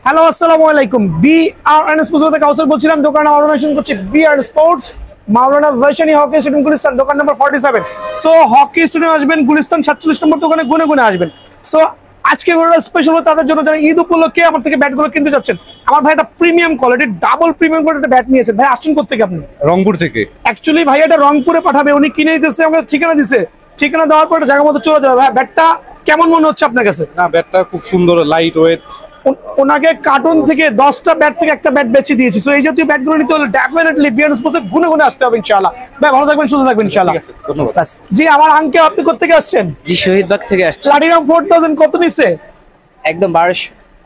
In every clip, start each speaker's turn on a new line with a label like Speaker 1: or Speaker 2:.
Speaker 1: Hello আসসালামু আলাইকুম। BRN sports থেকে কাউসার বলছিলাম। দোকান অর্গানাইজেশন করছি বিআর স্পোর্টস, মাওলানা ভার্সিটি হকি স্টেডিয়াম গুলিস্তান, দোকান নাম্বার 47। সো হকি স্টেডিয়াম আসবেন, গুলিস্তান 47 নম্বর দোকানে গুনে গুনে আসবেন। সো আজকে ভিডিওটা স্পেশাল তাদের জন্য যারা ঈদ উপলক্ষে আমার থেকে ব্যাটগুলো কিনতে যাচ্ছেন। আমার ভাই একটা premium quality, double premium quality bat নিয়েছেন। ভাই আসছেন কোথা থেকে আপনি?
Speaker 2: রংপুর থেকে।
Speaker 1: অ্যাকচুয়ালি ভাই এটা রংপুরে পাঠাবে, উনি কিনে দিতেছে, আমাকে ঠিকানা দিছে। ঠিকানা দেওয়ার পর জায়গা মতো চলে যাবে। ভাই ব্যাটটা কেমন মনে হচ্ছে আপনার কাছে?
Speaker 2: না, ব্যাটটা খুব সুন্দর, লাইট ওয়েট।
Speaker 1: ওনাকে কার্টুন থেকে 10টা ব্যাট থেকে একটা ব্যাট বেচে দিয়েছি। সো এই জাতীয় ব্যাটগুলো নিতে হলে ডেফিনেটলি বিআরএন স্পোর্টসে গুনে গুনে আসতে হবে ইনশাআল্লাহ। ভাই ভালো থাকবেন, সুস্থ থাকবেন ইনশাআল্লাহ।
Speaker 2: ঠিক আছে, ধন্যবাদ।
Speaker 1: জি আমার আঙ্কেল, আপনি কোথা থেকে আসছেন?
Speaker 3: জি শহীদবাগ থেকে আসছি।
Speaker 1: প্লাটিনাম 4000 কত নিছে?
Speaker 3: একদম 1200।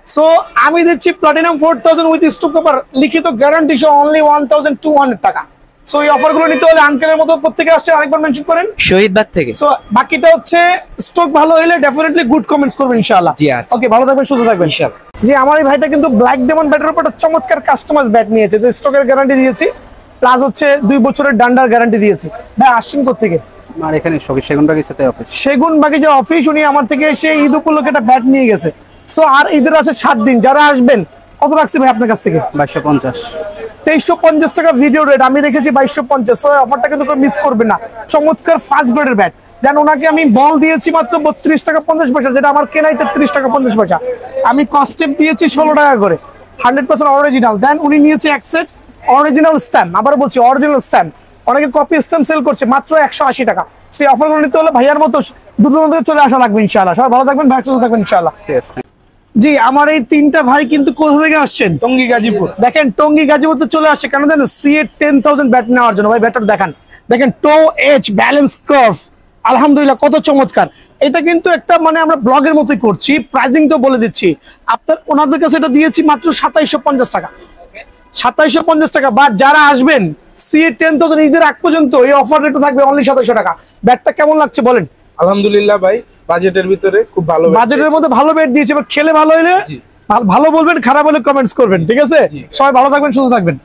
Speaker 1: সো আমি দিচ্ছি প্লাটিনাম 4000 উইথ স্টক পেপার, লিখিত গ্যারান্টি সহ অনলি 1200 টাকা। সো এই অফারগুলো নিতে হলে আঙ্কেলের মতো প্রত্যেকে আসছে, আরেকবার মেনশন করেন।
Speaker 3: শহীদবাগ থেকে।
Speaker 1: সো বাকিটা হচ্ছে স্টক ভালো হলে ডেফিনেটলি গুড কমেন্টস করবেন ইনশাআল্লাহ।
Speaker 3: জি আচ্ছা।
Speaker 1: ওকে, ভালো থাকবেন, সুস্থ থাকবেন ইনশাআল্লাহ। জি আমার এই ভাইটা কিন্তু ব্ল্যাক ডেমন ব্যাটের উপর একটা চমৎকার কাস্টমাইজ ব্যাট নিয়েছে। তো স্টকের গ্যারান্টি দিয়েছি, প্লাস হচ্ছে 2 বছরের ডান্ডার গ্যারান্টি দিয়েছি। ভাই আসছেন কোথা থেকে?
Speaker 4: আর এখানে সেগুন বাগিচাতে অফিস।
Speaker 1: সেগুন বাগিচা অফিস। উনি আমার থেকে এসে ঈদ উপলক্ষে একটা ব্যাট নিয়ে গেছে। সো আর ঈদের আছে 7 দিন। যারা আসবেন কত রাখছি ভাই আপনার কাছ থেকে?
Speaker 4: 2250।
Speaker 1: 2350 টাকা ভিডিও রেট, আমি রেখেছি 2250। সো অফারটা কিন্তু মিস করবেন না। চমৎকার ফার্স্ট গ্রেডের ব্যাট। দেন ওনাকে আমি বল দিয়েছি মাত্র 32 টাকা 50 পয়সা, যেটা আমার কেনাই 33 টাকা 50 পয়সা। আমি কস্টেপ দিয়েছি 16 টাকা করে, 100% অরিজিনাল। দেন উনি নিয়েছে এক সেট অরিজিনাল স্ট্যাম্প। আবার বলছি অরিজিনাল স্ট্যাম্প। অনেকে কপি স্ট্যাম্প সেল করছে মাত্র 180 টাকা। সেই অফারগুলো নিতে হলে ভাইয়ার মতো দূর চলে আসা লাগবে ইনশাআল্লাহ। সবাই ভালো থাকবেন, ভাই সুস্থ থাকবেন ইনশাআল্লাহ। জি আমার এই 3টা ভাই কিন্তু কোথা থেকে আসছেন?
Speaker 2: টঙ্গী গাজীপুর।
Speaker 1: দেখেন টঙ্গী গাজীপুর তো চলে আসছে কেন জানেন? সিএ 10000 ব্যাট নেওয়ার জন্য। ভাই ব্যাটটা দেখেন টো এজ ব্যালেন্স কার্ভ, আলহামদুলিল্লাহ কত চমৎকার। এটা কিন্তু একটা মানে আমরা ব্লগের মতোই করছি। প্রাইজিং তো বলে দিচ্ছি আপনার, ওনাদের কাছে এটা দিয়েছি মাত্র 2750 টাকা। 2750 টাকা। বাট যারা আসবেন সিএ 10000 ঈদের আগ পর্যন্ত এই অফার রেটে থাকবে অনলি 2700 টাকা। ব্যাটটা কেমন লাগছে বলেন?
Speaker 2: আলহামদুলিল্লাহ ভাই, বাজেটের ভিতরে খুব ভালো,
Speaker 1: বাজেটের মধ্যে ভালো ব্যাট দিয়েছে। এবার খেলে ভালো হলে ভালো বলবেন, খারাপ হলে কমেন্টস করবেন, ঠিক আছে? সবাই ভালো থাকবেন, সুস্থ থাকবেন।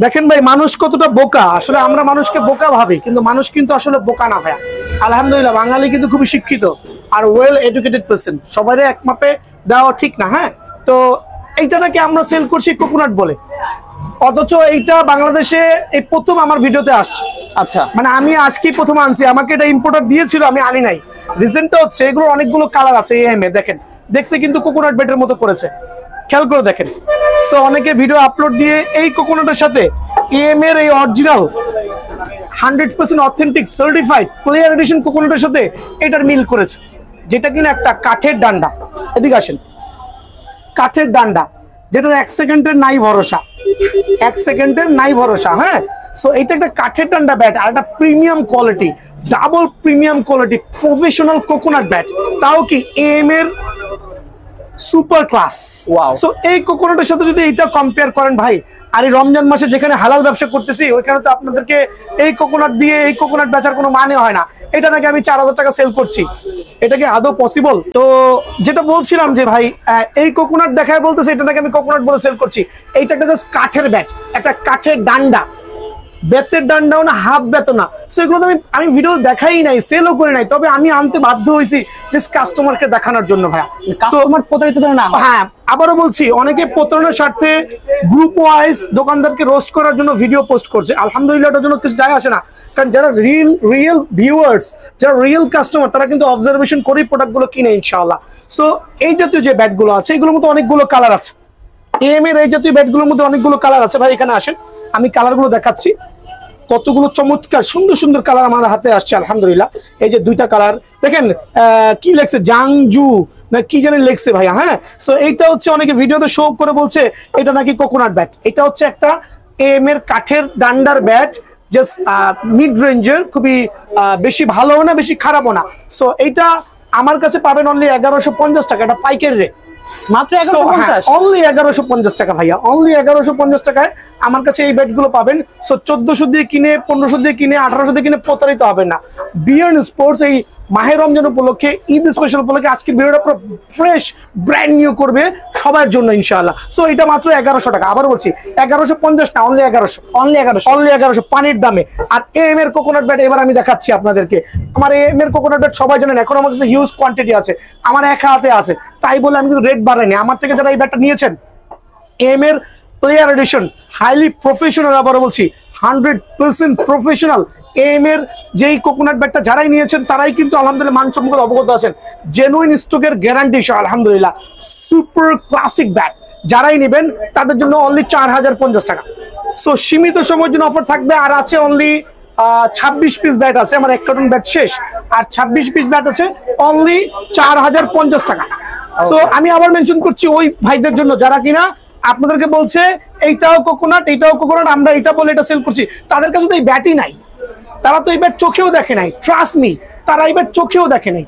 Speaker 1: দেখেন ভাই মানুষ কতটা বোকা। আসলে আমরা মানুষকে বোকা ভাবি, কিন্তু মানুষ কিন্তু আসলে বোকা না ভাইয়া। আলহামদুলিল্লাহ বাঙালি কিন্তু খুবই শিক্ষিত আর ওয়েল এডুকেটেড পারসন। সবাই এক মাপে দেওয়া ঠিক না। হ্যাঁ, তো এইটা নাকি আমরা সেল করছি কোকোনাট বলে, অথচ এইটা বাংলাদেশে এই প্রথম আমার ভিডিওতে আসছে।
Speaker 4: আচ্ছা,
Speaker 1: মানে আমি আজকেই প্রথম আনছি, আমাকে এটা ইম্পোর্টার দিয়েছিল, আমি আনি নাই। রিজনটা হচ্ছে এগুলো অনেকগুলো কালার আছে। এএমএ দেখেন, দেখতে কিন্তু কোকোনাট ব্যাটের মতো করেছে, খেয়াল করে দেখেন। সো অনেকে ভিডিও আপলোড দিয়ে এই কোকোনাটের সাথে এএম এর এই original 100% authentic certified player edition কোকোনাটের সাথে এটার মিল করেছে, যেটা কিনা একটা কাঠের ডান্ডা। এদিকে আসেন, কাঠের ডান্ডা, যেটা 1 সেকেন্ডের নাই ভরসা, 1 সেকেন্ডের নাই ভরসা। হ্যাঁ, সো এটা একটা কাঠের ডান্ডা ব্যাট আর একটা premium quality, double premium quality professional coconut bat, তাও কি এএম এর সুপার ক্লাস।
Speaker 4: ওয়াও।
Speaker 1: সো এই কোকোনাটের সাথে যদি এটা কম্পেয়ার করেন ভাই, আর এই রমজান মাসে যেখানে হালাল ব্যবসা করতেছি ওইখানে তো আপনাদেরকে এই কোকোনাট দিয়ে এই কোকোনাট বেচার কোনো মানে হয় না। এটা নাকি আমি 4000 টাকা সেল করছি, এটা কি আদৌ পসিবল? তো যেটা বলছিলাম যে ভাই এই কোকোনাট দেখায় বলতেছে এটা নাকি আমি কোকোনাট বলে সেল করছি। এইটা একটা জাস্ট কাঠের ব্যাট, একটা কাঠের ডান্ডা, বেতের ডান্ডাও না, হাফ বেত না। সো এগুলো তো আমি ভিডিও দেখাই নাই, সেলও করি নাই, তবে আমি আনতে বাধ্য হয়েছি জাস্ট কাস্টমারকে দেখানোর জন্য ভাইয়া।
Speaker 4: কাস্টমার প্রতারিত না।
Speaker 1: হ্যাঁ, আবারও বলছি অনেকে প্রতারণার স্বার্থে গ্রুপ ওয়াইজ দোকানদারকে রোস্ট করার জন্য ভিডিও পোস্ট করছে। আলহামদুলিল্লাহ এটার জন্য কিছু যায় আসে না, কারণ যারা রিয়েল ভিউয়ার্স, যারা রিয়েল কাস্টমার, তারা কিন্তু অবজারভেশন করেই প্রোডাক্টগুলো কিনে ইনশাআল্লাহ। সো এই জাতীয় যে ব্যাটগুলো আছে এগুলোর মধ্যে অনেকগুলো কালার আছে। এএম এর এই জাতীয় ব্যাটগুলোর মধ্যে অনেকগুলো কালার আছে। ভাই এখানে আসেন, আমি কালারগুলো দেখাচ্ছি। কতগুলো চমৎকার সুন্দর সুন্দর কালার আমার হাতে আসছে আলহামদুলিল্লাহ। এই যে 2টা কালার দেখেন, কি লেখছে জাংজু না কি জানি লেখছে ভাইয়া। হ্যাঁ, সো এইটা হচ্ছে অনেকে ভিডিওতে শো করে বলছে এটা নাকি কোকোনাট ব্যাট। এটা হচ্ছে একটা এএম এর কাঠের ডান্ডার ব্যাট, জাস্ট মিড রেঞ্জের, খুবই বেশি ভালো না বেশি খারাপও না। সো এইটা আমার কাছে পাবেন অনলি 1150 টাকা, এটা পাইকারি রেট
Speaker 4: মাত্র 1150।
Speaker 1: অনলি 1150 টাকা ভাইয়া, অনলি 1150 টাকায় আমার কাছে এই ব্যাটগুলো পাবেন। সো 1400 দিয়ে কিনে, 1500 দিয়ে কিনে, 1800 দিয়ে কিনে প্রতারিত হবে না। বিআরএন স্পোর্টস এই মাহে রমজান উপলক্ষে, ঈদ স্পেশাল উপলক্ষে আজকে ভিডিওটা পুরো ফ্রেশ ব্র্যান্ড নিউ করবে সবার জন্য ইনশাআল্লাহ। সো এটা মাত্র 1100 টাকা। আবার বলছি 1150 না, অনলি 1100,
Speaker 4: অনলি 1100,
Speaker 1: অনলি 1100 পানির দামে। আর এএম এর কোকোনাট ব্যাট এবার আমি দেখাচ্ছি আপনাদেরকে। আমার এএম এর কোকোনাট ব্যাট সবাই জানেন এখন আমার কাছে হিউজ কোয়ান্টিটি আছে, আমার এক হাতে আছে, তাই বলে আমি কিন্তু রেট বাড়াইনি। আমার থেকে যারা এই ব্যাটটা নিয়েছেন এম এর প্লেয়ার এডিশন, হাইলি প্রফেশনাল, আবার বলছি 100% প্রফেশনাল। এম এর যেই কোকোনাট ব্যাটটা যারাই নিয়েছেন তারাই কিন্তু আলহামদুলিল্লাহ মান সম্পর্কে অবগত আছেন, জেনুইন স্টকের গ্যারান্টি সহ আলহামদুলিল্লাহ সুপার ক্লাসিক ব্যাট। যারাই নেবেন তাদের জন্য অনলি 4050 টাকা। সো সীমিত সময়ের জন্য অফার থাকবে। আর আছে অনলি 26 পিস ব্যাট আছে, আমার 1 কার্টন ব্যাট শেষ, আর 26 পিস ব্যাট আছে অনলি 4050 টাকা। সো আমি আবার মেনশন করছি ওই ভাইদের জন্য যারা কিনা আপনাদেরকে বলছে এইটাও কোকোনাট এইটাও কোকোনাট, আমরা এটা বলে এটা সেল করছি, তাদের কাছে তো এই ব্যাটই নাই, তারা তো এই ব্যাট চোখেও দেখে নাই। ট্রাস্ট মি, তারা এই ব্যাট চোখেও দেখে নাই,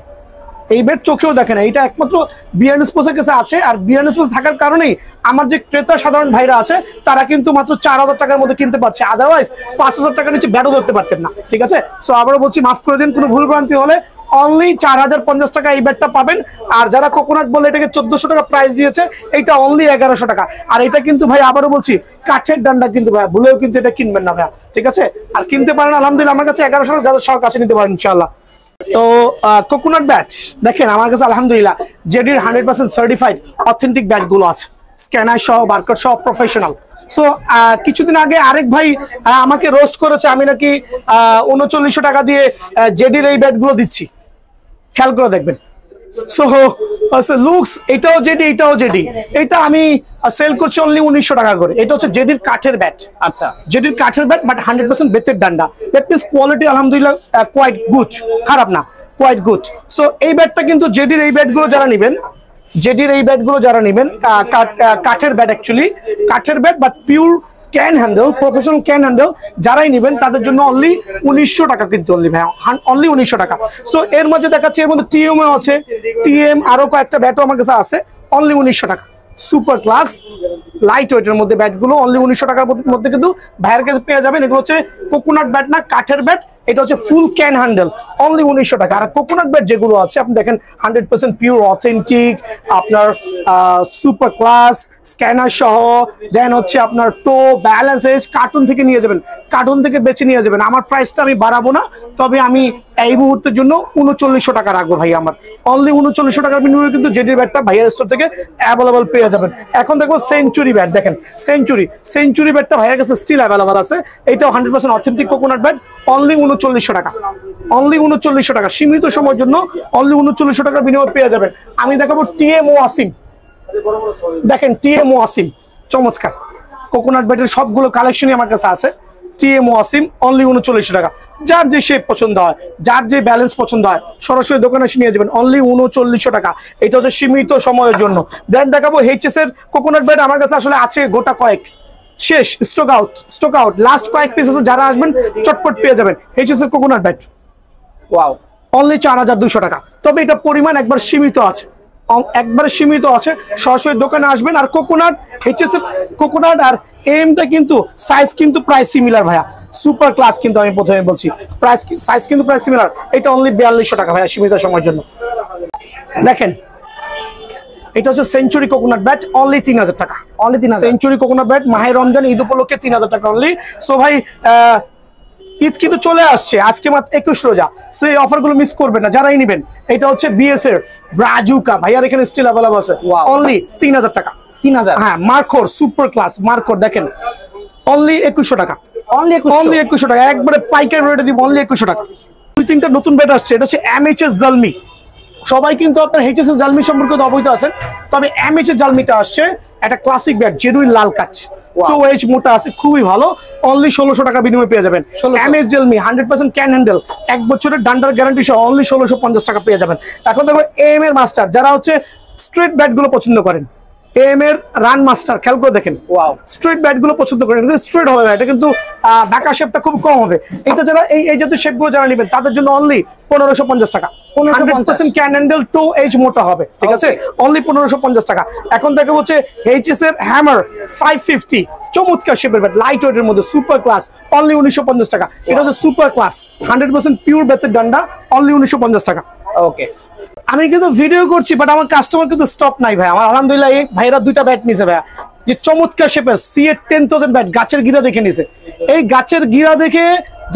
Speaker 1: এই ব্যাট চোখেও দেখে না। এটা একমাত্র বিয়ান স্পোর্টসের কাছে আছে। আর বিয়ান স্পোর্টস থাকার কারণেই আমার যে ক্রেতা সাধারণ ভাইরা আছে তারা কিন্তু মাত্র 4000 টাকার মধ্যে কিনতে পারছে, আদারওয়াইজ 5000 টাকার নিচে ব্যাটও ধরতে পারতেন না। ঠিক আছে, সো আবারও বলছি মাফ করে দিন কোনো ভুল ভ্রান্তি হলে। অনলি 4050 টাকা এই ব্যাটটা পাবেন। আর যারা কোকোনাট বলে এটাকে 1400 টাকা প্রাইস দিয়েছে, এইটা অনলি 1100 টাকা। আর এটা কিন্তু ভাই আবারও বলছি কাঠের ডান্ডা, কিন্তু ভাই ভুলেও কিন্তু এটা কিনবেন না ভাইয়া, ঠিক আছে? আর কিনতে পারেন আলহামদুলিল্লাহ আমার কাছে 1100 টাকা, যাদের শখ আছে নিতে পারেন ইনশাআল্লাহ। তো কোকোনাট ব্যাট দেখেন আমার কাছে আলহামদুলিল্লাহ জেডির 100% সার্টিফাইড অথেন্টিক ব্যাট গুলো আছে, স্ক্যানার সহ, বারকোড সহ, প্রফেশনাল। সো কিছুদিন আগে আরেক ভাই আমাকে রোস্ট করেছে, আমি নাকি 3900 টাকা দিয়ে জেডির এই ব্যাট গুলো দিচ্ছি, খেয়াল করে দেখবেন। সো লুকস এটাও জেডি এটাও জেডি, এটা আমি সেল করছি অনলি 1900 টাকা করে। এটা হচ্ছে জেডির কাঠের ব্যাট,
Speaker 4: আচ্ছা
Speaker 1: জেডির কাঠের ব্যাট, বাট 100% বেতের ডান্ডা। দ্যাট মিন্স কোয়ালিটি আলহামদুলিল্লাহ কোয়াইট গুড, খারাপ না, কোয়াইট গুড। সো এই ব্যাটটা কিন্তু জেডির এই ব্যাটগুলো যারা নেবেন, জেডির এই ব্যাটগুলো যারা নেবেন, কাঠের ব্যাট, অ্যাকচুয়ালি কাঠের bat but pure can handle, professional can handle যারাই নেবেন তাদের জন্য অনলি 1900 টাকা কিন্তু, অনলি ভাই অনলি 1900 টাকা। সো এর মধ্যে দেখাচ্ছে, এর মধ্যে টিএম আছে, টিএম আরো কয়েকটা ব্যাটও আমার কাছে আছে, অনলি 1900 টাকা। সুপার ক্লাস লাইট ওয়েটের মধ্যে ব্যাটগুলো অনলি 1900 টাকার মধ্যে কিন্তু ভাইয়ের কাছে পেয়ে যাবেন। এগুলো হচ্ছে কোকোনাট ব্যাট না, কাঠের ব্যাট। এটা হচ্ছে ফুল ক্যান হ্যান্ডেল, অনলি 1900 টাকা। আর কোকোনাট ব্যাট যেগুলো আছে আপনি দেখেন 100% পিওর অথেন্টিক, আপনার সুপার ক্লাস স্ক্যানার সহ, দেন হচ্ছে আপনার টো ব্যালেন্স এজ, কার্টুন থেকে নিয়ে যাবেন, কার্টুন থেকে বেছে নিয়ে যাবেন। আমার প্রাইসটা আমি বাড়াবো না, তবে আমি এই মুহূর্তের জন্য 3900 টাকা রাখবো ভাই। আমার অনলি 3900 টাকার বিনিময়ে কিন্তু জেডির ব্যাটটা ভাইয়ের স্টোর থেকে অ্যাভেলেবল পেয়ে যাবেন। এখন দেখবো সেঞ্চুরি ব্যাট, দেখেন সেঞ্চুরি ব্যাটটা ভাইয়ের কাছে স্টিল অ্যাভেলেবল আছে। এটাও 100% অথেন্টিক কোকোনাট ব্যাট, অনলি 3900 টাকা, অনলি 3900 টাকা। সীমিত সময়ের জন্য অনলি 3900 টাকার বিনিময়ে পেয়ে যাবেন। আমি দেখাবো টিএম ওয়াসিম, দেখেন টিএম ওয়াসিম চমৎকার কোকোনাট ব্যাটের সবগুলো কালেকশনই আমার কাছে আছে। টিএম ওয়াসিম অনলি 3900 টাকা। যার যে শেপ পছন্দ হয়, যার যে ব্যালেন্স পছন্দ হয়, সরাসরি দোকানে এসে নিয়ে যাবেন, অনলি 3900 টাকা। এটা হচ্ছে সীমিত সময়ের জন্য। দেন দেখাবো এইচএস এর কোকোনাট ব্যাট, আমার কাছে আসলে আছে গোটা কয়েক, শেষ, স্টক আউট, লাস্ট কয়েক পিস আছে, যারা আসবেন চটপট পেয়ে যাবেন। এইচএস এর কোকোনাট ব্যাট
Speaker 4: ওয়াও,
Speaker 1: অনলি 4200 টাকা। তবে এটা পরিমাণ একবার সীমিত আছে, একবারে সীমিত আছে, সরাসরি দোকানে আসবেন। আর কোকোনাট, এইচএস এর কোকোনাট আর এমটা কিন্তু সাইজ কিন্তু প্রায় সিমিলার ভাইয়া, সুপার ক্লাস কিন্তু আমি প্রথমে বলছি, প্রাইস সাইজ কিন্তু প্রায় সিমিলার। এটা অনলি 4200 টাকা ভাইয়া, সীমিত সময়ের জন্য। দেখেন এটা হচ্ছে সেঞ্চুরি কোকোনাট ব্যাট, অনলি 3000 টাকা,
Speaker 4: অনলি 3000।
Speaker 1: সেঞ্চুরি কোকোনাট ব্যাট মাহে রমজান ঈদ উপলক্ষে 3000 টাকা অনলি। সো ভাই ঈদ কিন্তু চলে আসছে, আজকে মাত্র 21 রোজা, সো এই অফার গুলো মিস করবেন না যারাই নেবেন। এটা হচ্ছে বিএস এর ব্রাজুকা, ভাইয়ার এখানে স্টিল অ্যাভেলেবল আছে, অনলি 3000 টাকা।
Speaker 4: 3000,
Speaker 1: হ্যাঁ মার্কোর সুপার ক্লাস মার্কোর দেখেন অনলি 2100 টাকা,
Speaker 4: অনলি
Speaker 1: 2100 টাকা, একবারে পাইকারি রেটে দিব অনলি 2100 টাকা। দুই তিনটা নতুন ব্যাট আসছে, এটা হচ্ছে এমএইচএস জালমি। সবাই কিন্তু আপনার এইচএস এর জালমি সম্পর্কে অবহিত আছেন, তবে এমএইচএস জালমিটা আসছে একটা ক্লাসিক ব্যাট, জেনুইন লাল কাচ, তো এজ মোটা আছে, খুবই ভালো, অনলি 1600 টাকা বিনিময়ে পেয়ে যাবেন। এমএস জালমি 100% ক্যান হ্যান্ডেল, 1 বছরের ডান্ডার গ্যারান্টি সহ অনলি 1650 টাকা পেয়ে যাবেন। এখন দেখো এম এর মাস্টার, যারা হচ্ছে স্ট্রেট ব্যাট গুলো পছন্দ করেন, এম এর রান মাস্টার, খেয়াল করে দেখেন, ওয়াও, স্ট্রেট ব্যাট গুলো পছন্দ করেন, স্ট্রেট হবে, এটা কিন্তু বাঁকা শেপটা খুব কম হবে। এটা যারা এই জাতীয় শেপ গুলো যারা নেবেন তাদের জন্য অনলি 1550 টাকা, 100% ক্যান হ্যান্ডেল, টু এজ মোটা হবে, ঠিক আছে, অনলি 1550 টাকা। এখন দেখা হচ্ছে এইচএস এর হ্যামার 550, চমৎকার শেপের ব্যাট, লাইট ওয়েটের মধ্যে, সুপার ক্লাস, অনলি 1950 টাকা। এটা হচ্ছে সুপার ক্লাস 100% পিওর বেতের ডান্ডা, অনলি 1950 টাকা।
Speaker 4: ওকে,
Speaker 1: আমি কিন্তু ভিডিও করছি বাট আমার কাস্টমার কিন্তু স্টপ নাই ভাই। আমার আলহামদুলিল্লাহ এই ভাইরা দুইটা ব্যাট নিছে ভাইয়া, যে চমৎকার শেপের সিএ 10000 ব্যাট, গাছের গিরা দেখে নিছে। এই গাছের গিরা দেখে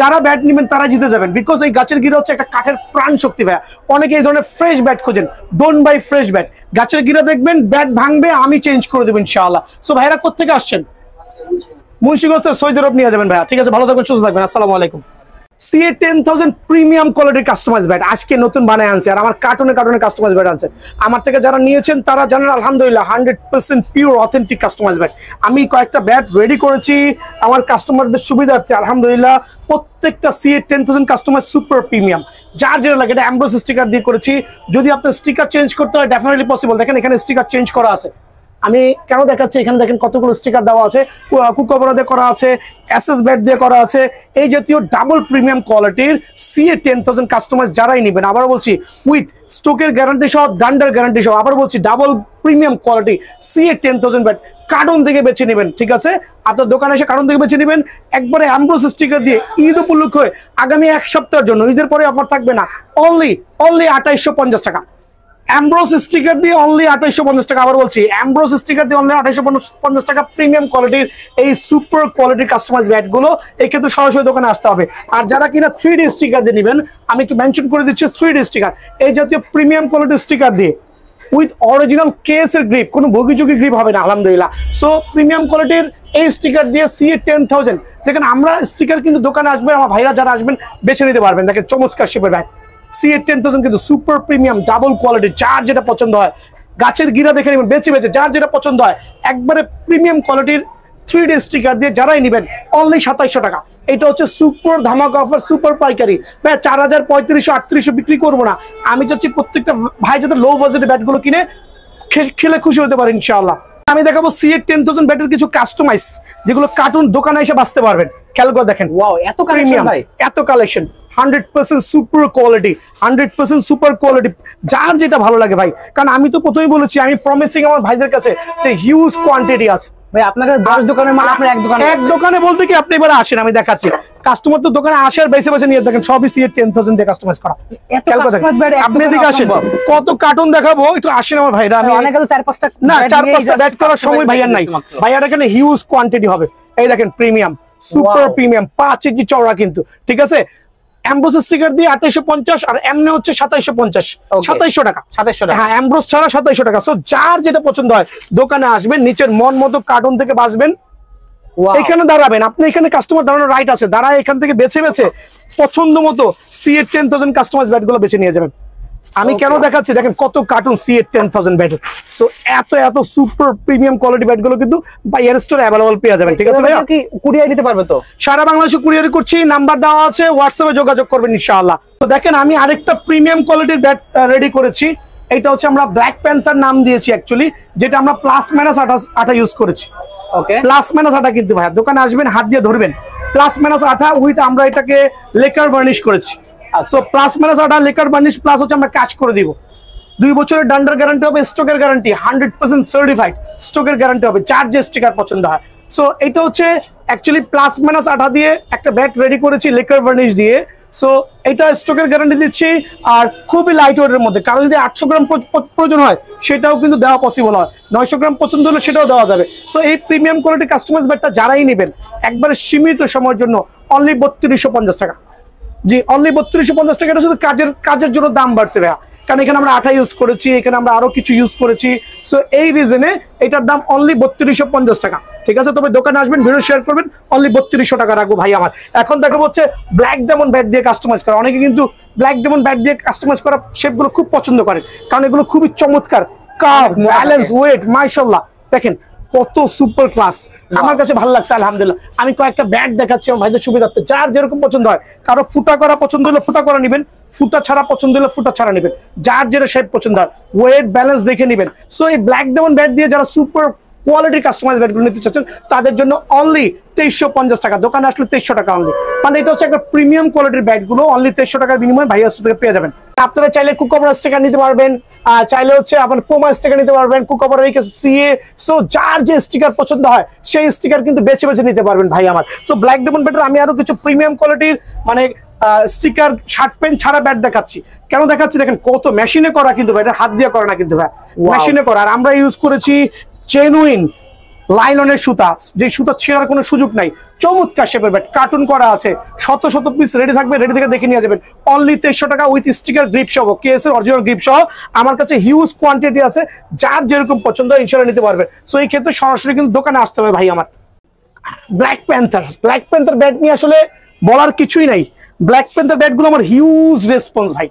Speaker 1: যারা ব্যাট নেবেন তারা জিতে যাবেন, বিকজ এই গাছের গিরা হচ্ছে একটা কাঠের প্রাণ শক্তি ভাইয়া। অনেকে এই ধরনের ফ্রেশ ব্যাট খোঁজেন, ডোন্ট বাই ফ্রেশ ব্যাট। গাছের গিরা দেখবেন ব্যাট ভাঙবে, আমি চেঞ্জ করে দেবো ইনশাআল্লাহ। সো ভাইরা কোথেকে আসছেন? মুন্সিগঞ্জ থেকে সৌদি আরব নিয়ে যাবেন ভাইয়া। ঠিক আছে, ভালো থাকবেন, সুস্থ থাকবেন, আসসালামু আলাইকুম। CA 10,000 প্রিমিয়াম কোয়ালিটির কাস্টমাইজ ব্যাট আজকে নতুন বানায় আনছে, আর আমার কার্টুনে কাস্টমাইজ ব্যাট আনছে। আমার থেকে যারা নিয়েছেন তারা জানেন আলহামদুলিল্লাহ 100% পিওর অথেন্টিক কাস্টমাইজ ব্যাট। আমি কয়েকটা ব্যাট রেডি করেছি আমার কাস্টমারদের সুবিধার্থে, আলহামদুলিল্লাহ প্রত্যেকটা CA 10,000 কাস্টমাইজ সুপার প্রিমিয়াম। যার যেটা লাগে, এটা অ্যাম্ব্রোস স্টিকার দিয়ে করেছি। যদি আপনার স্টিকার চেঞ্জ করতে হয় ডেফিনেটলি পসিবল। দেখেন এখানে স্টিকার চেঞ্জ করা আছে। আমি কেন দেখাচ্ছি, এখানে দেখেন কতগুলো স্টিকার দেওয়া আছে, কুকোবরা দিয়ে করা আছে, এসএস ব্যাট দিয়ে করা আছে। এই জাতীয় ডাবল প্রিমিয়াম কোয়ালিটির CA 10,000 কাস্টমাইজ যারাই নেবেন, আবার বলছি উইথ স্টোকের গ্যারান্টি সহ, ডান্ডার গ্যারান্টি সহ, আবার বলছি double premium quality CA 10,000 bat carton থেকে বেছে নেবেন। ঠিক আছে, আপনার দোকানে এসে কার্টন থেকে বেছে নেবেন একবারে অ্যাম্ব্রোস স্টিকার দিয়ে। ঈদ উপলক্ষে আগামী এক সপ্তাহের জন্য, ঈদের পরে অফার থাকবে না, অনলি 2850 টাকা। অ্যাম্ব্রোস স্টিকার দিয়ে অনলি 2850 টাকা। আবার বলছি অ্যাম্ব্রোস স্টিকার দিয়ে অনলি 2850 টাকা প্রিমিয়াম কোয়ালিটির এই সুপার কোয়ালিটির কাস্টমাইজ ব্যাট গুলো। এই ক্ষেত্রে সরাসরি দোকানে আসতে হবে। আর যারা কিনা 3D স্টিকার দিয়ে নেবেন, আমি একটু মেনশন করে দিচ্ছি 3D স্টিকার, এই জাতীয় প্রিমিয়াম কোয়ালিটির স্টিকার দিয়ে উইথ অরিজিনাল কেসের গ্রিপ, কোনো ভোগীযোগী গ্রিপ হবে না আলহামদুলিল্লাহ। সো প্রিমিয়াম কোয়ালিটির এই স্টিকার দিয়ে CA 10,000। দেখেন আমরা স্টিকার কিন্তু দোকানে আসবেন, আমার ভাইরা যারা আসবেন বেছে নিতে পারবেন। দেখেন চমৎকার শেপের ব্যাট CA 10,000 কিন্তু সুপার প্রিমিয়াম ডাবল কোয়ালিটি। যার যেটা পছন্দ হয় গাছের গিরা দেখে নেবেন, বেছে বেছে যার যেটা পছন্দ হয় একবারে প্রিমিয়াম কোয়ালিটির 3D স্টিকার দিয়ে যারাই নেবেন অনলি 2700 টাকা। এটা হচ্ছে সুপার ধামাকা অফার, সুপার পাইকারি। ভাই 4000, 3500, 3800 বিক্রি করবো না। আমি চাচ্ছি প্রত্যেকটা ভাই যাতে লো বাজেটের ব্যাটগুলো কিনে খেলে খুশি হতে পারে ইনশাআল্লাহ। আমি দেখাবো CA 10,000 ব্যাটের কিছু কাস্টমাইজ যেগুলো কার্টুন দোকানে এসে বাঁচতে পারবেন। খেয়াল করে দেখেন,
Speaker 4: ওয়াও, এত কালেকশন ভাই,
Speaker 1: এত collection, 100% super quality, 100% super quality. যার যেটা ভালো লাগে ভাই, কারণ আমি তো প্রথমেই বলেছি আমি প্রমিসিং আমার ভাইদের কাছে যে হিউজ কোয়ান্টিটি আছে।
Speaker 4: ভাই আপনার 10 দোকানের মাল আপনার এক
Speaker 1: দোকানে বলতে কি আপনি এবারে আসেন, আমি দেখাচ্ছি। কাস্টমার তো দোকানে আসে আর বেছে বেছে নিয়ে দেখেন সবই CA 10,000 দিয়ে কাস্টমাইজ করা। আপনি এদিকে আসেন, কত কার্টুন দেখাবো, একটু আসেন আমার ভাইরা। আমি
Speaker 4: অনেকে তো 4-5টা
Speaker 1: না, 4-5টা ব্যাট করার সময় ভাইয়ার নাই। ভাইয়ার এখানে হিউজ কোয়ান্টিটি হবে। এই দেখেন প্রিমিয়াম, সুপার প্রিমিয়াম, 5 ইঞ্চি চওড়া কিন্তু। ঠিক আছে, অ্যাম্ব্রোস স্টিকার দিয়ে 2850 আর এমনি হচ্ছে 2750, 2700 টাকা। 2700 টাকা, হ্যাঁ অ্যাম্ব্রোস ছাড়া 2700 টাকা। সো যার যেটা পছন্দ হয় দোকানে আসবেন, নিচের মন মতো কার্টুন থেকে বাঁচবেন, এখানে দাঁড়াবেন। আপনি এখানে কাস্টমার দাঁড়ানোর রাইট আছে, দাঁড়ায় এখান থেকে বেছে বেছে পছন্দ মতো CA 10,000 কাস্টমাইজ ব্যাট গুলো বেছে নিয়ে যাবেন। আমি কেন দেখাচ্ছি, দেখেন কত কার্টুন CA 10,000 ব্যাট। সো এত এত সুপার প্রিমিয়াম কোয়ালিটি ব্যাট গুলো কিন্তু বাইরের স্টোরে অ্যাভেলেবল পেয়ে যাবেন। ঠিক আছে ভাইয়া,
Speaker 4: কি কুরিয়ার নিতে পারবে তো?
Speaker 1: সারা বাংলাদেশে কুরিয়ার করছি, নাম্বার দেওয়া আছে, হোয়াটসঅ্যাপে যোগাযোগ করবেন ইনশাআল্লাহ। তো দেখেন আমি আরেকটা প্রিমিয়াম কোয়ালিটির ব্যাট রেডি করেছি। এটা হচ্ছে আমরা ব্ল্যাক প্যান্থার নাম দিয়েছি অ্যাকচুয়ালি, যেটা আমরা প্লাস মাইনাস আঠা ইউজ করেছি।
Speaker 4: ওকে,
Speaker 1: প্লাস মাইনাস আঠা কিন্তু ভাইয়া দোকানে আসবেন হাত দিয়ে ধরবেন, প্লাস মাইনাস আঠা উইথ আমরা এটাকে লেকার বার্নিশ করেছি। সো প্লাস মাইনাস আঠা, লেকার বার্নিশ প্লাস হচ্ছে আমরা কাজ করে দিব। 2 বছরের ডান্ডার গ্যারান্টি হবে, স্টকের গ্যারান্টি 100% সার্টিফাইড স্টকের গ্যারান্টি হবে, যার যে স্টিকার পছন্দ হয়। সো এটা হচ্ছে অ্যাকচুয়ালি প্লাস মাইনাস আঠা দিয়ে একটা ব্যাট রেডি করেছি লেকার বার্নিশ দিয়ে। সো এটা স্টকের গ্যারান্টি দিচ্ছি, আর খুবই লাইট ওয়েটের মধ্যে। কারণ যদি 800 গ্রাম প্রয়োজন হয় সেটাও কিন্তু দেওয়া পসিবল হয়, 900 গ্রাম পছন্দ হলে সেটাও দেওয়া যাবে। সো এই প্রিমিয়াম কোয়ালিটি কাস্টমাইজ ব্যাটটা যারাই নেবেন একবারে সীমিত সময়ের জন্য অনলি 3250 টাকা। জি অনলি 3250 টাকা। এটা শুধু কাজের জন্য দাম বাড়ছে ভাইয়া, কারণ এখানে আমরা আঠা ইউজ করেছি, এখানে আমরা আরো কিছু ইউজ করেছি। সো এই রিজনে এটার দাম অনলি 3250 টাকা। ঠিক আছে, তবে দোকানে আসবেন, ভিডিও শেয়ার করবেন, অনলি 3200 টাকা রাখবো ভাই আমার। এখন দেখাবো হচ্ছে ব্ল্যাক ডায়মন্ড ব্যাট দিয়ে কাস্টমাইজ করা। অনেকে কিন্তু ব্ল্যাক ডায়মন্ড ব্যাট দিয়ে কাস্টমাইজ করা শেপগুলো খুব পছন্দ করেন, কারণ এগুলো খুবই চমৎকার, কার্ভ, ব্যালেন্স, ওয়েট, মাশাআল্লাহ দেখেন কত সুপার ক্লাস। আমার কাছে ভালো লাগছে আলহামদুলিল্লাহ। আমি কয়েকটা ব্যাট দেখাচ্ছি আমার ভাইদের সুবিধার্থে, যার যেরকম পছন্দ হয়। কারো ফুটা করা পছন্দ হলে ফুটা করা নেবেন, ফুটা ছাড়া পছন্দ হলে ফুটা ছাড়া নেবেন, যার যেটা শেপ পছন্দ হয়, ওয়েট ব্যালেন্স দেখে নেবেন। সো এই ব্ল্যাক ডায়মন্ড ব্যাট দিয়ে যারা সুপার কোয়ালিটির কাস্টমাইজ ব্যাটগুলো নিতে চাচ্ছেন তাদের জন্য অনলি 2350 টাকা। দোকানে আসলে 2300 টাকা অনলি। মানে এটা হচ্ছে একটা প্রিমিয়াম কোয়ালিটির ব্যাটগুলো অনলি 2300 টাকার বিনিময়ে ভাইয়া থেকে পেয়ে যাবেন। আপনারা চাইলে কুকোবরা স্টিকার নিতে পারবেন, চাইলে হচ্ছে আপনার পোমা স্টিকার নিতে পারবেন, কুকোবরা CA। সো যার যে স্টিকার পছন্দ হয় সেই স্টিকার কিন্তু বেছে বেছে নিতে পারবেন ভাই আমার। সো ব্ল্যাক ডায়মন্ড ব্যাটের আমি আরো কিছু প্রিমিয়াম কোয়ালিটির মানে স্টিকার শার্ট পেন ছাড়া ব্যাট দেখাচ্ছি। কেন দেখাচ্ছি দেখেন কত মেশিনে করা, কিন্তু ভাই হাত দিয়ে করা না কিন্তু ভাই, মেশিনে করা। আর আমরা ইউজ করেছি জেনুইন লাইলনের সুতা, যে সুতা ছেঁড়ার কোনো সুযোগ নাই, চমৎকার শেপের ব্যাট, কার্টুন করা আছে, শত শত পিস রেডি থাকবে, রেডি থেকে দেখে নিয়ে যাবেন অনলি 2300 টাকা উইথ স্টিকার গ্রিপ সহ, কেএস এর অরিজিনাল গ্রিপ সহ। আমার কাছে হিউজ কোয়ান্টিটি আছে, যার যেরকম পছন্দ ইনশাআল্লাহ নিতে পারবেন। সো এই ক্ষেত্রে সরাসরি কিন্তু দোকানে আসতে হবে ভাই আমার। ব্ল্যাক প্যান্থার ব্যাট নিয়ে আসলে বলার কিছুই নাই। ব্ল্যাক প্যান্থার ব্যাটগুলো আমার হিউজ রেসপন্স ভাই,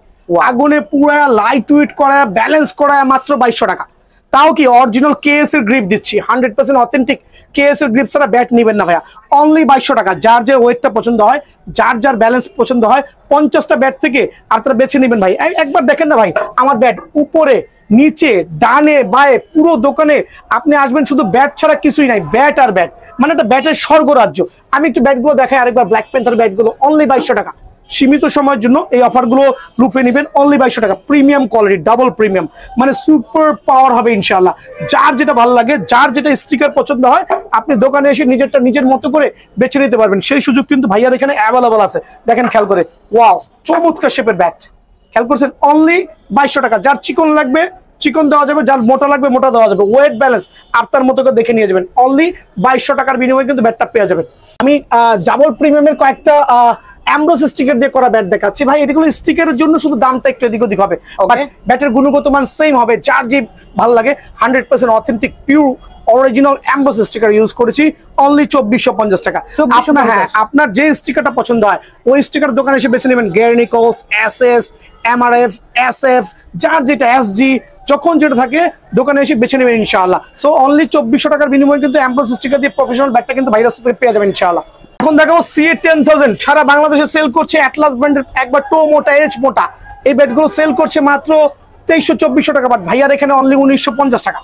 Speaker 1: আগুনে পুরা লাইট উইট করা, ব্যালেন্স করা, মাত্র 2200 টাকা। তাও কি অরিজিনাল কেএস এর গ্রিপ দিচ্ছি, 100% অথেন্টিক কেএস এর গ্রিপ ছাড়া ব্যাট নিবেন না ভাইয়া, অনলি 2200 টাকা। যার যে ওয়েটটা পছন্দ হয়, যার যার ব্যালেন্স পছন্দ হয়, 50টা ব্যাট থেকে আপনারা বেছে নেবেন ভাই। একবার দেখেন না ভাই আমার ব্যাট, উপরে নিচে ডানে বায়ে পুরো দোকানে আপনি আসবেন, শুধু ব্যাট ছাড়া কিছুই নাই, ব্যাট আর ব্যাট, মানে একটা ব্যাটের স্বর্গরাজ্য। আমি একটু ব্যাটগুলো দেখাই আরেকবার, ব্ল্যাক প্যান্থার ব্যাটগুলো অনলি 2200 টাকা। সীমিত সময়ের জন্য এই অফারগুলো লুফে নেবেন, অনলি 2200 টাকা। প্রিমিয়াম কোয়ালিটি, ডাবল প্রিমিয়াম, মানে সুপার পাওয়ার হবে ইনশাআল্লাহ। যার যেটা ভালো লাগে, যার যেটা স্টিকার পছন্দ হয়, আপনি দোকানে এসে নিজেরটা নিজের মতো করে বেছে নিতে পারবেন। সেই সুযোগ কিন্তু ভাইয়ার এখানে অ্যাভেলেবল আছে। দেখেন খেয়াল করে, ওয়াও চমৎকার শেপের ব্যাট, খেয়াল করছেন, অনলি 2200 টাকা। যার চিকন লাগবে চিকন দেওয়া যাবে, যার মোটা লাগবে মোটা দেওয়া যাবে, ওয়েট ব্যালেন্স আপনার মতো করে দেখে নিয়ে যাবেন। অনলি 2200 টাকার বিনিময়ে কিন্তু ব্যাটটা পেয়ে যাবেন। আমি ডাবল প্রিমিয়ামের কয়েকটা অ্যামব্রোস স্টিকার দিয়ে করা ব্যাট দেখাচ্ছি ভাই। এগুলো স্টিকারের জন্য শুধু দামটা একটু এদিক ওদিক হবে, বাট ব্যাটের গুণগত মান সেম হবে। যার যে ভালো লাগে, 100% authentic pure original Ambrose sticker use করেছি, অনলি 2450 টাকা। হ্যাঁ, আপনার যে স্টিকারটা পছন্দ হয় ওই স্টিকার দোকানে এসে বেছে নেবেন। গ্যারনিকলস, এসএস, এমআরএফ, এসএফ, যার যেটা এসজি, যখন যেটা থাকে দোকানে এসে বেছে নেবেন ইনশাআল্লাহ। সো অনলি 2400 টাকার বিনিময়ে কিন্তু অ্যামব্রোস স্টিকার দিয়ে প্রফেশনাল ব্যাটটা কিন্তু ভাইরাস থেকে পেয়ে যাবেন ইনশাআল্লাহ। এখন দেখাবো CA 10000, সারা বাংলাদেশে সেল করছে অ্যাটলাস ব্র্যান্ডের একবার টো মোটা এজ মোটা এই ব্যাটগুলো সেল করছে মাত্র 2300-2400 টাকা, বাট ভাইয়ার এখানে অনলি 1950 টাকা।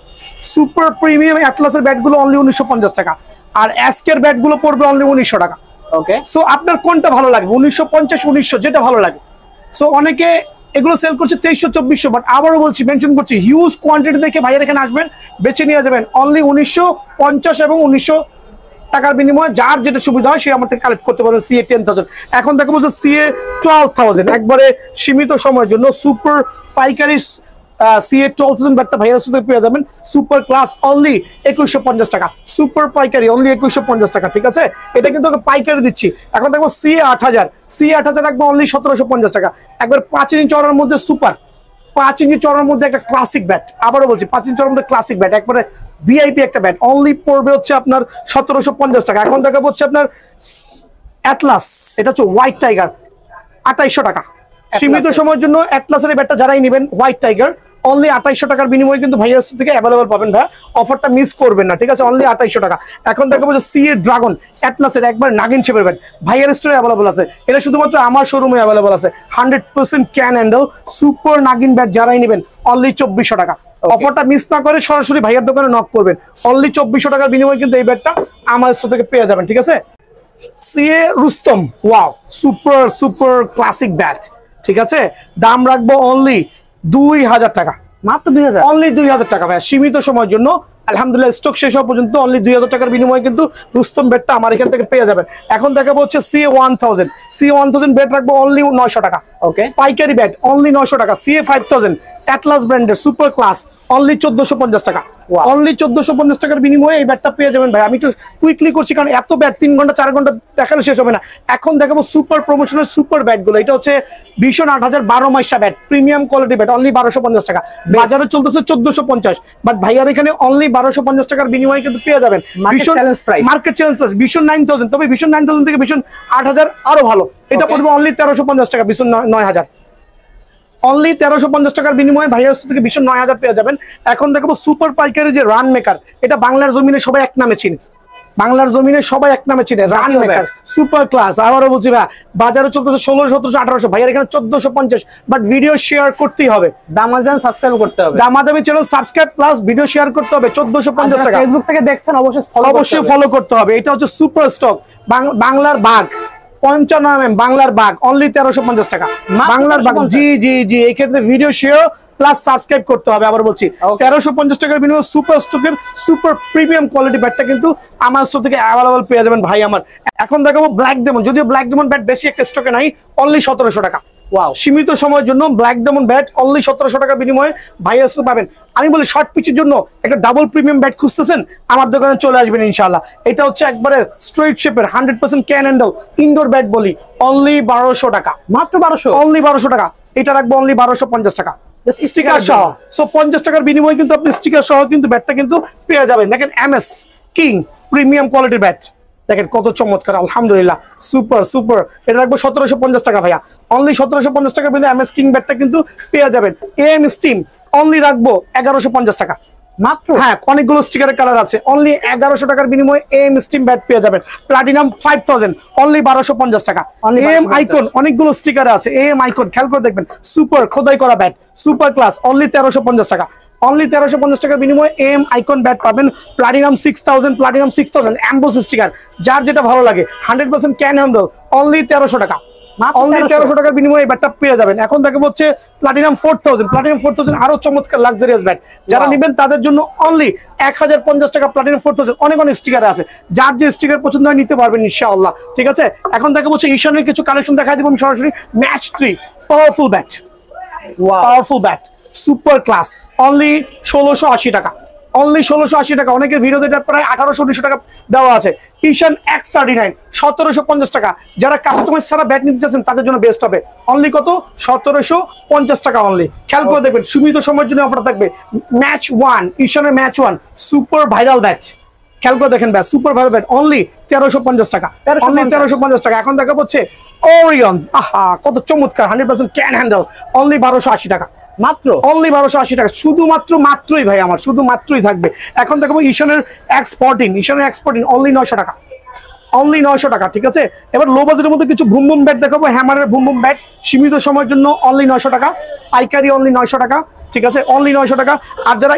Speaker 1: সুপার প্রিমিয়াম অ্যাটলাসের ব্যাটগুলো অনলি 1950 টাকা, আর এসকের ব্যাটগুলো পড়বে অনলি 1900 টাকা। ওকে, সো আপনার কোনটা ভালো লাগবে, 1950, 1900, যেটা ভালো লাগে। সো অনেকে এগুলো সেল করছে 2300-2400, বাট আবারও বলছি, মেনশন করছি, হিউজ কোয়ান্টিটি দেখে ভাইয়ার এখানে আসবেন, বেছে নিয়ে যাবেন অনলি 1950 এবং 1900 টাকার বিনিময়ে। যার যেটা সুবিধা হয় সে আমার থেকে কালেক্ট করতে পারবেন। CA 10000। এখন দেখা বলছে CA 12000, একবারে সীমিত সময়ের জন্য সুপার পাইকারি CA 12000 ব্যাটটা ভাইয়ার সাথে পেয়ে যাবেন। সুপার ক্লাস অনলি 2150 টাকা, সুপার পাইকারি অনলি 2150 টাকা, ঠিক আছে? এটা কিন্তু পাইকারি দিচ্ছি। এখন দেখবো CA 8000 রাখবো অনলি 1750 টাকা। একবার 5 ইঞ্চি চওড়ার মধ্যে সুপার, 5 ইঞ্চি চওড়ার মধ্যে একটা ক্লাসিক ব্যাট, আবারও বলছি 5 ইঞ্চি চওড়ার মধ্যে ক্লাসিক ব্যাট, একবারে ভিআইপি একটা ব্যাট, অনলি পড়বে হচ্ছে আপনার 1750 টাকা। এখন দেখা হচ্ছে আপনার অ্যাটলাস, এটা হচ্ছে হোয়াইট টাইগার, 2800 টাকা। সীমিত সময়ের জন্য অ্যাটলাসের ব্যাটটা যারাই নেবেন, হোয়াইট টাইগার, অনলি 2800 টাকার বিনিময়ে কিন্তু ভাইয়ার থেকে অ্যাভেলেবল পাবেন ভাই, অফারটা মিস করবেন না, ঠিক আছে? অনলি 2800 টাকা। এখন দেখাবো যে CA ড্রাগন অ্যাটলাসের একবার নাগিন শেপের ব্যাট, ভাইয়ার স্টোরে অ্যাভেলেবল আছে। এটা শুধুমাত্র আমার শোরুমে অ্যাভেলেবল আছে। 100% can handle super Nagin bat যারাই নেবেন অনলি 2400 টাকা। অফারটা মিস না করে সরাসরি ভাইয়ার দোকানে নক করবেন, অনলি 2400 টাকার বিনিময়ে কিন্তু এই ব্যাটটা আমার স্টোর থেকে পেয়ে যাবেন, ঠিক আছে? CA Rustam, wow super super classic bat, ঠিক আছে? দাম রাখবো অনলি 2000 টাকা, মাত্র 2000, অনলি 2000 টাকা ভাই, সীমিত সময়ের জন্য। আলহামদুলিল্লাহ স্টক শেষ হওয়া পর্যন্ত অনলি 2000 টাকার বিনিময়ে কিন্তু রুস্তম ব্যাটটা আমার এখান থেকে পেয়ে যাবেন। এখন দেখাবো হচ্ছে CA 1000 ব্যাট রাখবো অনলি 900 টাকা। ওকে, পাইকারি ব্যাট অনলি 900 টাকা। CA 5000 অ্যাটলাস ব্র্যান্ডের সুপার ক্লাস অনলি 1450 টাকা, অনলি 1450 টাকার বিনিময়ে এই ব্যাটটা পেয়ে যাবেন ভাই। আমি একটু কুইকলি করছি কারণ এত ব্যাট 3 ঘন্টা 4 ঘন্টা দেখালে শেষ হবে না। এখন দেখাবো সুপার প্রমোশনাল সুপার ব্যাট গুলো। এটা হচ্ছে ভীষণ 8000 12 Maisha bat, premium quality bat, only 1250 টাকা। বাজারে চলতেছে 1450, বাট ভাইয়ার এখানে অনলি 1250 টাকার বিনিময়ে কিন্তু পেয়ে যাবেন ভীষণ মার্কেট চ্যালেঞ্জ প্রাইস, ভীষণ 9000। তবে ভীষণ 9000 থেকে ভীষণ 8000 আরো ভালো, এটা পড়বে অনলি 1350 টাকা। ভীষণ 9000 অনলি 1350 টাকার বিনিময়ে ভাইয়ার থেকে ভীষণ 9000 পেয়ে যাবেন। এখন দেখবো সুপার পাইকারি যে রান মেকার, এটা বাংলার জমিনে সবাই এক নামে চিনে, বাংলার জমিনে সবাই এক নামে চিনে, রান মেকার সুপার ক্লাস। আবারও বলছি ভাই, বাজারে চলতেছে 1600, 1700, 1800, ভাইয়ার এখানে 1450, বাট ভিডিও শেয়ার করতেই হবে,
Speaker 4: দামাদামি সাবস্ক্রাইব করতে হবে,
Speaker 1: দামাদামি channel subscribe plus video share করতে হবে। 1450 টাকা।
Speaker 4: ফেসবুক থেকে দেখছেন অবশ্যই
Speaker 1: ফলো করতে হবে। এটা হচ্ছে সুপার স্টক বাংলার বাঘ 55 mm বাংলার বাঘ, অনলি 1350 টাকা বাংলার বাঘ। জি জি জি, এই ক্ষেত্রে ভিডিও শেয়ার প্লাস সাবস্ক্রাইব করতে হবে। আবার বলছি 1350 টাকার বিনিময়ে সুপার স্টকের সুপার প্রিমিয়াম কোয়ালিটি ব্যাটটা কিন্তু আমার স্টোর থেকে অ্যাভেলেবল পেয়ে যাবেন ভাই আমার। এখন দেখাবো ব্ল্যাক ডেমন, যদিও ব্ল্যাক ডেমন ব্যাট বেশি একটা স্টকে নাই, অনলি 1700 টাকা।
Speaker 4: ওয়াও,
Speaker 1: সীমিত সময়ের জন্য ব্ল্যাক ডায়মন্ড ব্যাট অনলি 1700 টাকার বিনিময়ে ভাইয়াস পাবেন। আমি বলি শর্ট পিচের জন্য একটা ডাবল প্রিমিয়াম ব্যাট খুঁজতেছেন, আমার দোকানে চলে আসবেন ইনশাআল্লাহ। এটা হচ্ছে একবারে স্ট্রেট শেপের 100% ক্যান হ্যান্ডেল ইনডোর ব্যাট বলি, অনলি 1200 টাকা,
Speaker 4: মাত্র 1200,
Speaker 1: অনলি 1200 টাকা। এটা রাখবো অনলি 1250 টাকা স্টিকার সহ। সো 50 টাকার বিনিময়ে কিন্তু আপনি স্টিকার সহ কিন্তু ব্যাটটা কিন্তু পেয়ে যাবেন। দেখেন এমএস কিং প্রিমিয়াম কোয়ালিটির ব্যাট, দেখেন কত চমৎকার, আলহামদুলিল্লাহ সুপার সুপার। এটা রাখবো 1750 টাকা ভাইয়া, অনলি 1750 টাকা বিনিময়ে এমএস কিং ব্যাটটা কিন্তু পেয়ে যাবেন। এম স্টিম অনলি রাখবো 1150 টাকা
Speaker 4: মাত্র।
Speaker 1: হ্যাঁ, অনেকগুলো স্টিকারের কালার আছে, অনলি 1100 টাকার বিনিময়ে এম স্টিম ব্যাট পেয়ে যাবেন। প্লাটিনাম 5000 অনলি 1250 টাকা। এম আইকন অনেকগুলো স্টিকার আছে, এম আইকন খেয়াল করে দেখবেন, সুপার খোদাই করা ব্যাট, সুপার ক্লাস, অনলি 1350 টাকা, অনলি 1350 টাকার বিনিময়ে এম আইকন ব্যাট পাবেন। প্লাটিনাম 6000, প্লাটিনাম 6000 এমবোস স্টিকার, যার যেটা ভালো লাগে, 100% ক্যান হ্যান্ডেল, অনলি 1300 টাকা, অনলি 1300 টাকার বিনিময়ে ব্যাটটা পেয়ে যাবেন। এখন দেখে হচ্ছে প্লাটিনাম 4000, প্লাটিনাম 4000 আরো চমৎকার লাক্সারিয়াস ব্যাট, যারা নেবেন তাদের জন্য অনলি 1050 টাকা প্লাটিনাম 4000। অনেক অনেক স্টিকার আছে, যার যে স্টিকার পছন্দ হয় নিতে পারবেন ইনশাআল্লাহ, ঠিক আছে। এখন দেখে হচ্ছে ঈশানের কিছু কালেকশন দেখাই দিব আমি সরাসরি। Match 3 powerful bat, powerful bat, super class, only 1680 টাকা, অনলি 1680 টাকা। অনেকের ভিডিওতে এটা প্রায় 1800-1900 টাকা দেওয়া আছে। ঈশান X39 1750 টাকা। যারা কাস্টমাইজ ছাড়া ব্যাট নিতে চাচ্ছেন তাদের জন্য বেস্ট হবে, অনলি কত 1750 টাকা অনলি। খেয়াল করে দেখবেন, সীমিত সময়ের জন্য অফার থাকবে। ম্যাচ 1 ঈশানের ম্যাচ 1 সুপার ভাইরাল ব্যাট, খেয়াল করে দেখেন bat, super viral bat, only 1350 টাকা, অনলি 1350 টাকা। এখন দেখা হচ্ছে ওরিয়ন, আহা কত চমৎকার 100% ক্যান হ্যান্ডেল, অনলি 1280 টাকা মাত্র, অনলি 1280 টাকা, শুধুমাত্র মাত্রই ভাই আমার, শুধুমাত্রই থাকবে। এখন দেখো ঈশানের X14, ঈশানের X14 অনলি 900 টাকা, অনলি 900 টাকা, ঠিক আছে। এবার লো বাজেটের মধ্যে কিছু বুম বুম ব্যাট দেখাবো, হ্যামারের বুম বুম ব্যাট, সীমিত সময়ের জন্য অনলি 900 টাকা, পাইকারি অনলি 900 টাকা, ঠিক আছে, অনলি 900 টাকা। আর যারা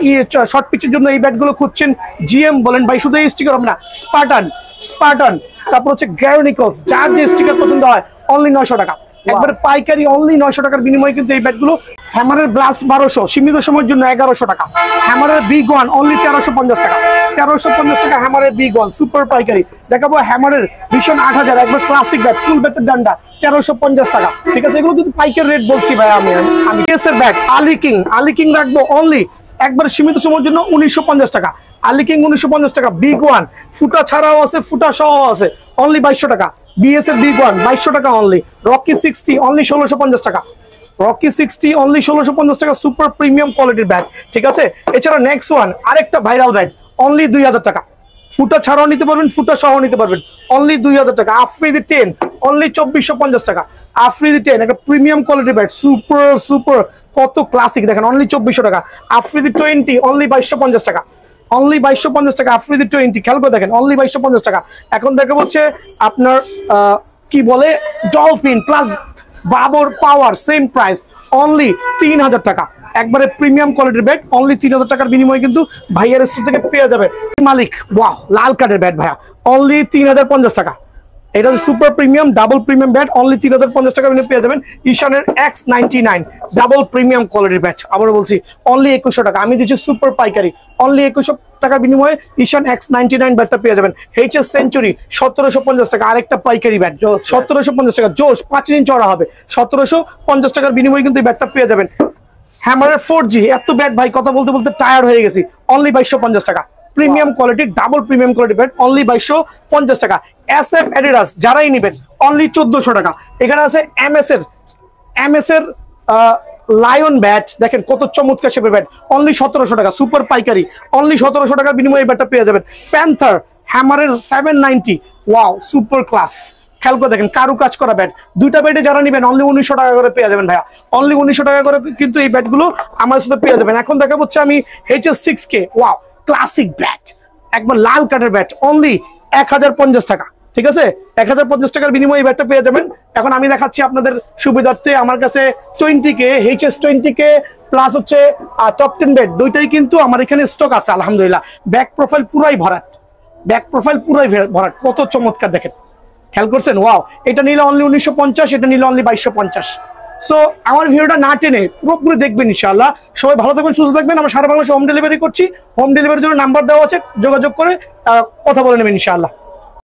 Speaker 1: শর্ট পিচের জন্য এই ব্যাটগুলো খুঁজছেন, জিএম বলেন ভাই, শুধু এই স্টিকার হবে না, স্পার্টান, স্পার্টান, তারপর হচ্ছে গ্যারোনিকলস, যার যে স্টিকার পছন্দ হয় অনলি 900 টাকা, একবারে পাইকারি অনলি 900 টাকার বিনিময়ে কিন্তু এই ব্যাটগুলো। হ্যামারের ব্লাস্ট 1200 সীমিত সময়ের জন্য 1100 টাকা, হ্যামারের বিগ ওয়ান অনলি 1350 টাকা, 1350 টাকা হ্যামারের বিগ ওয়ান সুপার পাইকারি। দেখাবো হ্যামারের ভীষণ 8000 একবার ক্লাসিক ব্যাট, ফুল ব্যাটের ডান্ডা 1350 টাকা, ঠিক আছে। এগুলো কিন্তু পাইকারি রেট বলছি ভাই আমি কেসের ব্যাট আলি কিং, আলি কিং রাখবো অনলি একবার সীমিত সময়ের জন্য 1950 টাকা, আলি কিং 1950 টাকা, বিগ ওয়ান ফুটা ছাড়াও আছে, ফুটা সহ আছে, অনলি 2200 টাকা। বিএস এর বিগ ওয়ান 2200 টাকা অনলি। রকি 60 অনলি 1650 টাকা, রকি 60 অনলি 1650 টাকা, সুপার প্রিমিয়াম কোয়ালিটির ব্যাট, ঠিক আছে। এছাড়া নেক্সট ওয়ান আরেকটা ভাইরাল ব্যাট, অনলি 2000 টাকা, ফুটা ছাড়াও নিতে পারবেন, ফুটা সহ নিতে পারবেন, অনলি 2000 টাকা। আফ্রিদি 10 অনলি 2450 টাকা, আফ্রিদি 10 একটা প্রিমিয়াম কোয়ালিটির ব্যাট, সুপার সুপার কত ক্লাসিক, দেখেন অনলি 2400 টাকা। আফ্রিদি 20 অনলি 2250 টাকা, অনলি 2250 টাকা। আফ্রিদি 20 খেয়াল করে দেখেন অনলি 2250 টাকা। এখন দেখা হচ্ছে আপনার কি বলে dolphin plus Babar power same price, only 3000 টাকা, একবারে প্রিমিয়াম কোয়ালিটির ব্যাট, অনলি 3000 টাকার বিনিময়ে কিন্তু ভাইয়ার স্টোর থেকে পেয়ে যাবে। মালিক ওয়াও লাল কার্ডের ব্যাট ভাইয়া, অনলি 3050 টাকা। এটা হচ্ছে super premium double premium bat, only 3050 টাকা পেয়ে যাবেন। ঈশানের X99 ডাবল প্রিমিয়াম কোয়ালিটির ব্যাট, আবারও বলছি অনলি 2100 টাকা। আমি দিচ্ছি সুপার পাইকারি, অনলি 2100 টাকার বিনিময়ে ঈশান X99 ব্যাটটা পেয়ে যাবেন। HS সেঞ্চুরি 1750 টাকা, আরেকটা পাইকারি ব্যাট 1750 টাকা, জোশ 5 ইঞ্চ চড়া হবে, 1750 টাকার বিনিময়ে কিন্তু এই ব্যাটটা পেয়ে যাবেন। হ্যামারের 4G এত ব্যাট ভাই, কথা বলতে বলতে টায়ার্ড হয়ে গেছি, অনলি 2250 টাকা, premium quality double premium quality bat, only 2250 টাকা। SF অ্যাডিডাস যারাই নেবেন অনলি 1400 টাকা। এখানে আছে MS এর লায়ন ব্যাট, দেখেন কত চমৎকার শেপের ব্যাট, অনলি 1700 টাকা, সুপার পাইকারি, অনলি 1700 টাকার বিনিময়ে এই ব্যাটটা পেয়ে যাবেন। প্যান্থার হ্যামারের 790 ওয়াও সুপার ক্লাস, খেয়াল করে দেখেন কারু কাজ করা ব্যাট, দুইটা ব্যাটে যারা নেবেন অনলি 1900 টাকা করে পেয়ে যাবেন ভাইয়া, অনলি 1900 টাকা করে কিন্তু এই ব্যাটগুলো আমার সাথে পেয়ে যাবেন। এখন দেখা হচ্ছে আমি HS6K ওয়াও ক্লাসিক ব্যাট, একবার লাল কাঠের ব্যাট, অনলি 1050 টাকা, ঠিক আছে। 1050 টাকার বিনিময়ে এই ব্যাটটা পেয়ে যাবেন। এখন আমি দেখাচ্ছি আপনাদের সুবিধার্থে, আমার কাছে 20K HS20K প্লাস হচ্ছে টপ 10 ব্যাট দুইটাই কিন্তু আমার এখানে স্টক আছে আলহামদুলিল্লাহ। ব্যাক প্রোফাইল পুরাই ভরাট, ব্যাক প্রোফাইল পুরাই ভরাট, কত চমৎকার দেখেন, খেয়াল করছেন ওয়াও। এটা নিলে অনলি 1950, এটা নিলে অনলি 2250। সো আমার ভিডিওটা না টেনে পুরোপুরি দেখবেন ইনশাআল্লাহ। সবাই ভালো থাকবেন, সুস্থ থাকবেন। আমরা সারা বাংলাদেশে হোম ডেলিভারি করছি, হোম ডেলিভারির জন্য নাম্বার দেওয়া আছে, যোগাযোগ করে কথা বলে নেবেন ইনশাআল্লাহ।